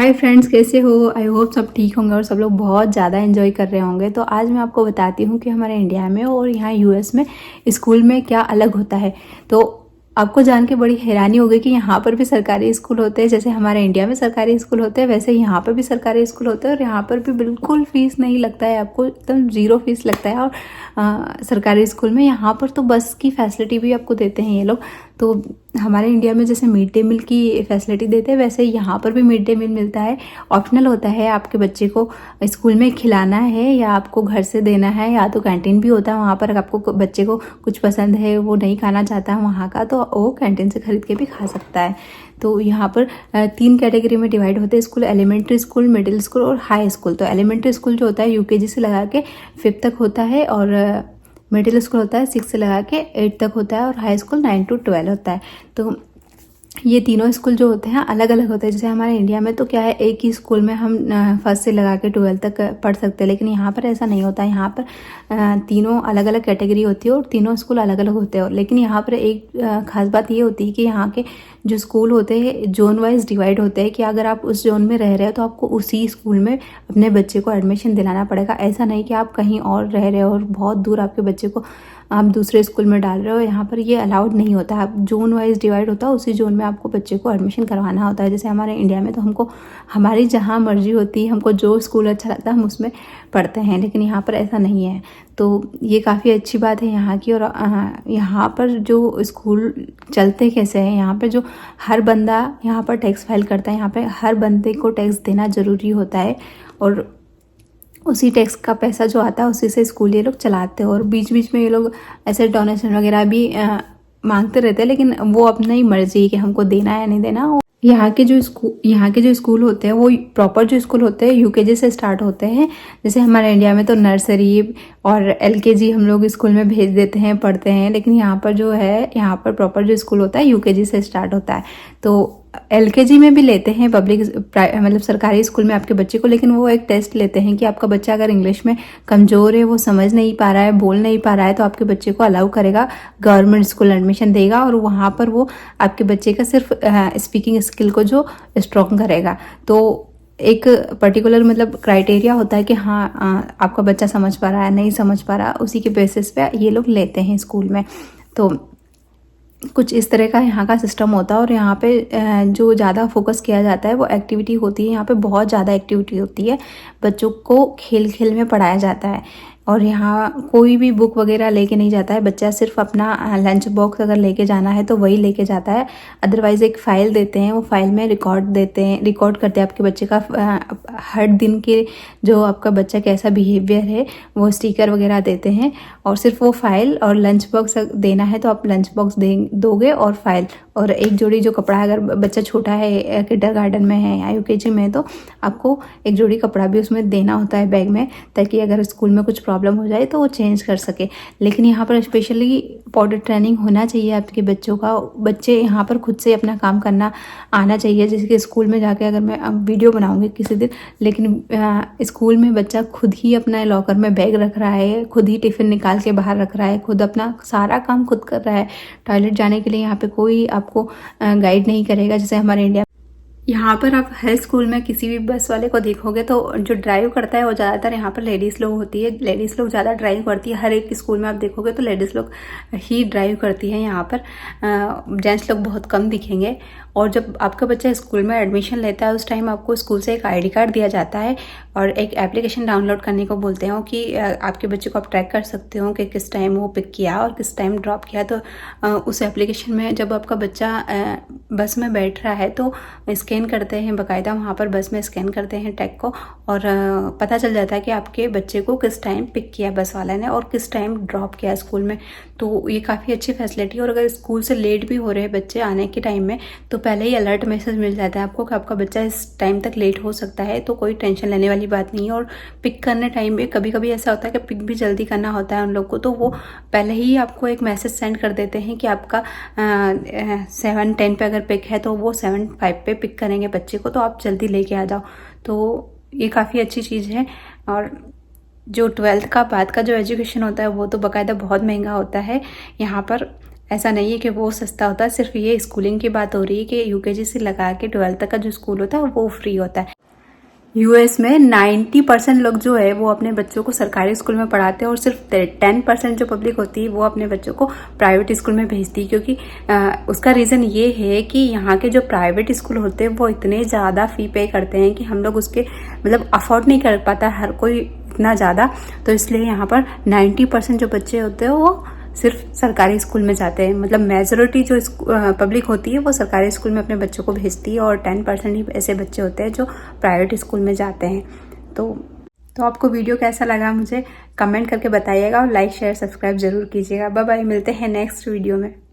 Hi friends, कैसे हो? I hope सब ठीक होंगे और सब लोग बहुत ज़्यादा एंजॉय कर रहे होंगे। तो आज मैं आपको बताती हूँ कि हमारे इंडिया में और यहाँ यूएस में स्कूल में क्या अलग होता है। तो आपको जान के बड़ी हैरानी होगी कि यहाँ पर भी सरकारी स्कूल होते हैं। जैसे हमारे इंडिया में सरकारी स्कूल होते हैं वैसे यहाँ पर भी सरकारी स्कूल होते हैं और यहाँ पर भी बिल्कुल फीस नहीं लगता है, आपको एकदम ज़ीरो फीस लगता है। और सरकारी स्कूल में यहाँ पर तो बस की फैसिलिटी भी आपको देते हैं ये लोग। तो हमारे इंडिया में जैसे मिड डे मील की फैसिलिटी देते हैं वैसे यहाँ पर भी मिड डे मील मिलता है। ऑप्शनल होता है, आपके बच्चे को स्कूल में खिलाना है या आपको घर से देना है, या तो कैंटीन भी होता है वहाँ पर। आपको बच्चे को कुछ पसंद है, वो नहीं खाना चाहता है वहाँ का, तो वो कैंटीन से खरीद के भी खा सकता है। तो यहाँ पर 3 कैटेगरी में डिवाइड होते हैं school: elementary school, middle school और हाई स्कूल। तो एलिमेंट्री स्कूल जो होता है यूकेजी से लगा के 5th तक होता है, और मिडिल स्कूल होता है 6 से लगा के 8 तक होता है, और हाई स्कूल 9 to 12 होता है। तो ये तीनों स्कूल जो होते हैं अलग अलग होते हैं। जैसे हमारे इंडिया में तो क्या है, एक ही स्कूल में हम 1st से लगा के 12 तक पढ़ सकते हैं, लेकिन यहाँ पर ऐसा नहीं होता है। यहाँ पर तीनों अलग अलग कैटेगरी होती है और तीनों स्कूल अलग अलग होते हैं। लेकिन यहाँ पर एक खास बात ये होती है कि यहाँ के जो स्कूल होते हैं जोन वाइज डिवाइड होते हैं, कि अगर आप उस जोन में रह रहे हो तो आपको उसी स्कूल में अपने बच्चे को एडमिशन दिलाना पड़ेगा। ऐसा नहीं कि आप कहीं और रह रहे हो और बहुत दूर आपके बच्चे को आप दूसरे स्कूल में डाल रहे हो। यहाँ पर ये अलाउड नहीं होता है। आप जोन वाइज डिवाइड होता है, उसी जोन में आपको बच्चे को एडमिशन करवाना होता है। जैसे हमारे इंडिया में तो हमको हमारी जहाँ मर्जी होती है, हमको जो स्कूल अच्छा लगता है हम उसमें पढ़ते हैं, लेकिन यहाँ पर ऐसा नहीं है। तो ये काफ़ी अच्छी बात है यहाँ की। और यहाँ पर जो स्कूल चलते कैसे हैं, यहाँ पर जो हर बंदा यहाँ पर टैक्स फाइल करता है। यहाँ पर हर बंदे को टैक्स देना ज़रूरी होता है, और उसी टैक्स का पैसा जो आता है उसी से स्कूल ये लोग चलाते हैं। और बीच बीच में ये लोग ऐसे डोनेशन वगैरह भी मांगते रहते हैं, लेकिन वो अपनी ही मर्जी है कि हमको देना है या नहीं देना। यहाँ के जो स्कूल होते हैं वो प्रॉपर जो स्कूल होते हैं यूकेजी से स्टार्ट होते हैं। जैसे हमारे इंडिया में तो नर्सरी और एलकेजी हम लोग स्कूल में भेज देते हैं, पढ़ते हैं, लेकिन यहाँ पर जो है, यहाँ पर प्रॉपर जो स्कूल होता है यूकेजी से स्टार्ट होता है। तो एलकेजी में भी लेते हैं पब्लिक मतलब सरकारी स्कूल में आपके बच्चे को, लेकिन वो एक टेस्ट लेते हैं कि आपका बच्चा अगर इंग्लिश में कमज़ोर है, वो समझ नहीं पा रहा है, बोल नहीं पा रहा है, तो आपके बच्चे को अलाउ करेगा, गवर्नमेंट स्कूल एडमिशन देगा, और वहाँ पर वो आपके बच्चे का सिर्फ स्पीकिंग स्किल को जो स्ट्रॉन्ग करेगा। तो एक पर्टिकुलर मतलब क्राइटेरिया होता है कि हाँ आपका बच्चा समझ पा रहा है, नहीं समझ पा रहा, उसी के बेसिस पे ये लोग लेते हैं स्कूल में। तो कुछ इस तरह का यहाँ का सिस्टम होता है। और यहाँ पे जो ज़्यादा फोकस किया जाता है वो एक्टिविटी होती है। यहाँ पे बहुत ज़्यादा एक्टिविटी होती है, बच्चों को खेल खेल में पढ़ाया जाता है। और यहाँ कोई भी बुक वगैरह लेके नहीं जाता है बच्चा, सिर्फ अपना लंच बॉक्स अगर लेके जाना है तो वही लेके जाता है। अदरवाइज़ एक फ़ाइल देते हैं, वो फाइल में रिकॉर्ड करते हैं आपके बच्चे का हर दिन के जो आपका बच्चा कैसा बिहेवियर है, वो स्टिकर वगैरह देते हैं। और सिर्फ वो फाइल और लंच बॉक्स देना है तो आप लंच बॉक्स दोगे और फाइल और एक जोड़ी जो कपड़ा, अगर बच्चा छोटा है किंडरगार्टन में है या यूकेजी में, तो आपको एक जोड़ी कपड़ा भी उसमें देना होता है बैग में, ताकि अगर स्कूल में कुछ प्रॉब्लम हो जाए तो वो चेंज कर सके। लेकिन यहाँ पर स्पेशली पॉटर ट्रेनिंग होना चाहिए आपके बच्चों का। बच्चे यहाँ पर खुद से अपना काम करना आना चाहिए। जैसे कि स्कूल में जाके, अगर मैं अब वीडियो बनाऊँगी किसी दिन, लेकिन स्कूल में बच्चा खुद ही अपना लॉकर में बैग रख रहा है, खुद ही टिफ़िन निकाल के बाहर रख रहा है, खुद अपना सारा काम खुद कर रहा है। टॉयलेट जाने के लिए यहाँ पे कोई आपको गाइड नहीं करेगा। जैसे हमारे इंडिया यहाँ पर आप हर स्कूल में किसी भी बस वाले को देखोगे तो जो ड्राइव करता है वो ज़्यादातर यहाँ पर लेडीज़ लोग होती है। लेडीज़ लोग ज़्यादा ड्राइव करती है। हर एक स्कूल में आप देखोगे तो लेडीज़ लोग ही ड्राइव करती है। यहाँ पर जेंट्स लोग बहुत कम दिखेंगे। और जब आपका बच्चा स्कूल में एडमिशन लेता है उस टाइम आपको स्कूल से एक आईडी कार्ड दिया जाता है और एक एप्लीकेशन डाउनलोड करने को बोलते हैं कि आपके बच्चे को आप ट्रैक कर सकते हो कि किस टाइम वो पिक किया और किस टाइम ड्रॉप किया। तो उस एप्लीकेशन में जब आपका बच्चा बस में बैठ रहा है तो स्कैन करते हैं, बाकायदा वहाँ पर बस में स्कैन करते हैं टैग को, और पता चल जाता है कि आपके बच्चे को किस टाइम पिक किया बस वाले ने और किस टाइम ड्रॉप किया स्कूल में। तो ये काफ़ी अच्छी फैसिलिटी है। और अगर स्कूल से लेट भी हो रहे हैं बच्चे आने के टाइम में, तो पहले ही अलर्ट मैसेज मिल जाता है आपको कि आपका बच्चा इस टाइम तक लेट हो सकता है। तो कोई टेंशन लेने वाली बात नहीं है। और पिक करने टाइम में कभी कभी ऐसा होता है कि पिक भी जल्दी करना होता है उन लोग को, तो वो पहले ही आपको एक मैसेज सेंड कर देते हैं कि आपका 7:10 पे अगर पिक है तो वो 7:05 पे पिक करेंगे बच्चे को, तो आप जल्दी लेके आ जाओ। तो ये काफ़ी अच्छी चीज़ है। और जो 12th का बाद का जो एजुकेशन होता है वो तो बाकायदा बहुत महंगा होता है। यहाँ पर ऐसा नहीं है कि वो सस्ता होता है, सिर्फ ये स्कूलिंग की बात हो रही है कि यूकेजी से लगा के 12th तक का जो स्कूल होता है वो फ्री होता है। यूएस में 90% लोग जो है वो अपने बच्चों को सरकारी स्कूल में पढ़ाते हैं और सिर्फ 10% जो पब्लिक होती है वो अपने बच्चों को प्राइवेट स्कूल में भेजती है, क्योंकि उसका रीज़न ये है कि यहाँ के जो प्राइवेट स्कूल होते हैं वो इतने ज़्यादा फ़ी पे करते हैं कि हम लोग उसके मतलब अफोर्ड नहीं कर पाता हर कोई इतना ज़्यादा। तो इसलिए यहाँ पर 90% जो बच्चे होते हैं वो सिर्फ सरकारी स्कूल में जाते हैं। मतलब मेजोरिटी जो पब्लिक होती है वो सरकारी स्कूल में अपने बच्चों को भेजती है और 10% ही ऐसे बच्चे होते हैं जो प्राइवेट स्कूल में जाते हैं। तो आपको वीडियो कैसा लगा मुझे कमेंट करके बताइएगा और लाइक शेयर सब्सक्राइब जरूर कीजिएगा। बाय बाय, मिलते हैं नेक्स्ट वीडियो में।